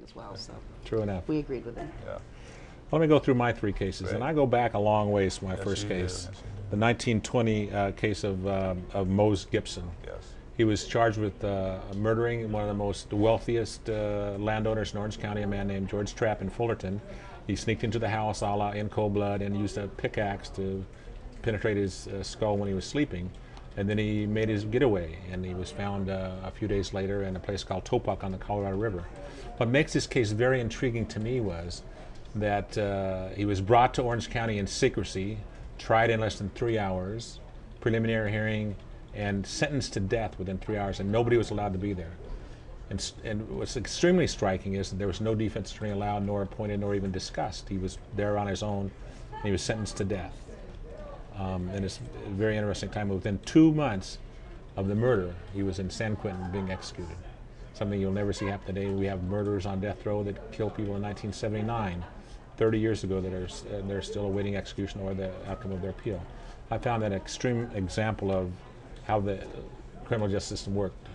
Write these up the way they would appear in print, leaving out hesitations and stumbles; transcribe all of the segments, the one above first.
as well. So True enough. we agreed with him. Yeah. Let me go through my three cases, Great. and I go back a long ways to my Yes, first you do. case, Yes, you do. the 1920 case of Mose Gibson. Yes. He was charged with murdering one of the most wealthiest landowners in Orange County, a man named George Trapp in Fullerton. He sneaked into the house a la in cold blood and used a pickaxe to penetrate his skull when he was sleeping. And then he made his getaway, and he was found a few days later in a place called Topak on the Colorado River. What makes this case very intriguing to me was that he was brought to Orange County in secrecy, tried in less than 3 hours, preliminary hearing, and sentenced to death within 3 hours, and nobody was allowed to be there. And what's extremely striking is that there was no defense attorney allowed, nor appointed, nor even discussed. He was there on his own, and he was sentenced to death. And it's a very interesting time. Within 2 months of the murder, he was in San Quentin being executed. Something you'll never see happen today. We have murderers on death row that killed people in 1979, 30 years ago, that are they're still awaiting execution or the outcome of their appeal. I found that an extreme example of how the criminal justice system worked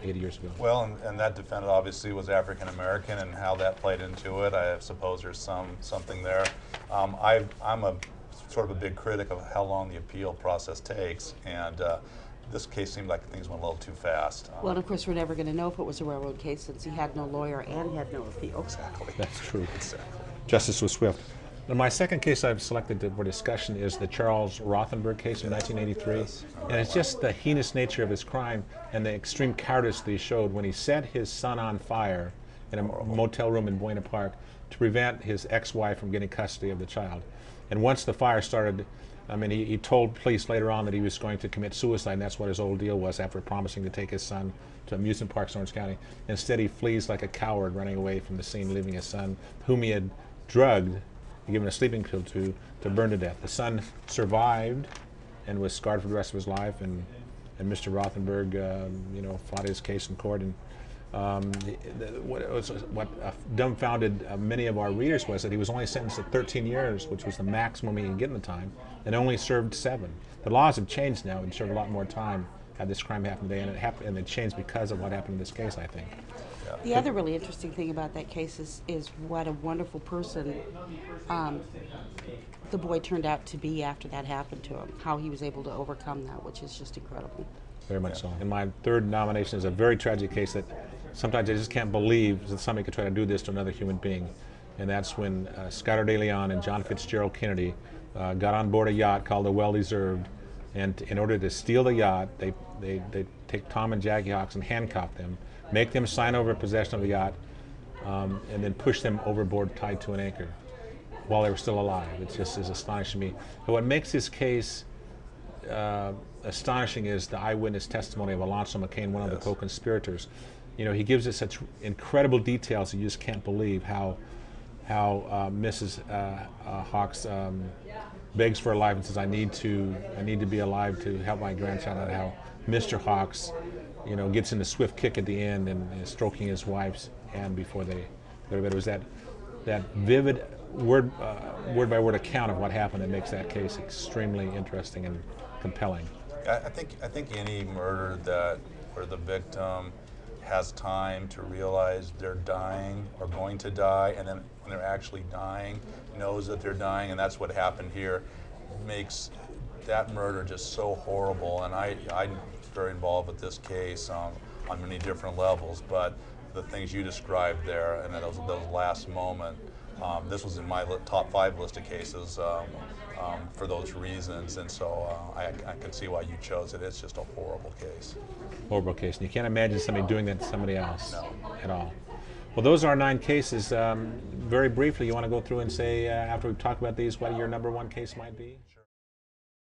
80 years ago. Well, and that defendant obviously was African American, and how that played into it, I suppose there's something there. I'm a sort of a big critic of how long the appeal process takes, and this case seemed like things went a little too fast. Well, and of course, we're never going to know if it was a railroad case since he had no lawyer and he had no appeal. Exactly. That's true. Exactly. Justice was swift. Now, my second case I've selected for discussion is the Charles Rothenberg case in 1983. Yes. And it's just the heinous nature of his crime and the extreme cowardice that he showed when he set his son on fire in a motel room in Buena Park to prevent his ex-wife from getting custody of the child. And once the fire started, I mean, he told police later on that he was going to commit suicide, and that's what his whole deal was after promising to take his son to amusement parks in Orange County. Instead, he flees like a coward, running away from the scene, leaving his son, whom he had drugged and given a sleeping pill to burn to death. The son survived and was scarred for the rest of his life, and Mr. Rothenberg, fought his case in court. And what dumbfounded many of our readers was that he was only sentenced to 13 years, which was the maximum he could get in the time, and only served 7. The laws have changed now and served a lot more time had this crime happened today, and it changed because of what happened in this case, I think. The other really interesting thing about that case is what a wonderful person the boy turned out to be after that happened to him, how he was able to overcome that, which is just incredible. Very much so. And my third nomination is a very tragic case that sometimes I just can't believe that somebody could try to do this to another human being. And that's when Schuyler De Leon and John Fitzgerald Kennedy got on board a yacht called the Well Deserved. And in order to steal the yacht, they take Tom and Jackie Hawks and handcuff them, make them sign over possession of the yacht, and then push them overboard tied to an anchor while they were still alive. It just is astonishing me. But what makes this case astonishing is the eyewitness testimony of Alonzo McCain, one of the co-conspirators. You know, he gives us such incredible details that you just can't believe how Mrs. Hawks begs for her life and says, I need to be alive to help my grandchild, and how Mr. Hawks, gets in a swift kick at the end and is stroking his wife's hand before they go to bed. It was that vivid word by word account of what happened that makes that case extremely interesting and compelling. I think any murder where the victim has time to realize they're dying or going to die, and then when they're actually dying, knows that they're dying, and that's what happened here, makes that murder just so horrible. And I'm very involved with this case on many different levels, but the things you described there and those last moment, this was in my top 5 list of cases for those reasons, and so I can see why you chose it. It's just a horrible case. Horrible case. And you can't imagine somebody doing that to somebody else at all. Well, those are our 9 cases. Very briefly, you want to go through and say, after we've talked about these, what your number 1 case might be? Sure.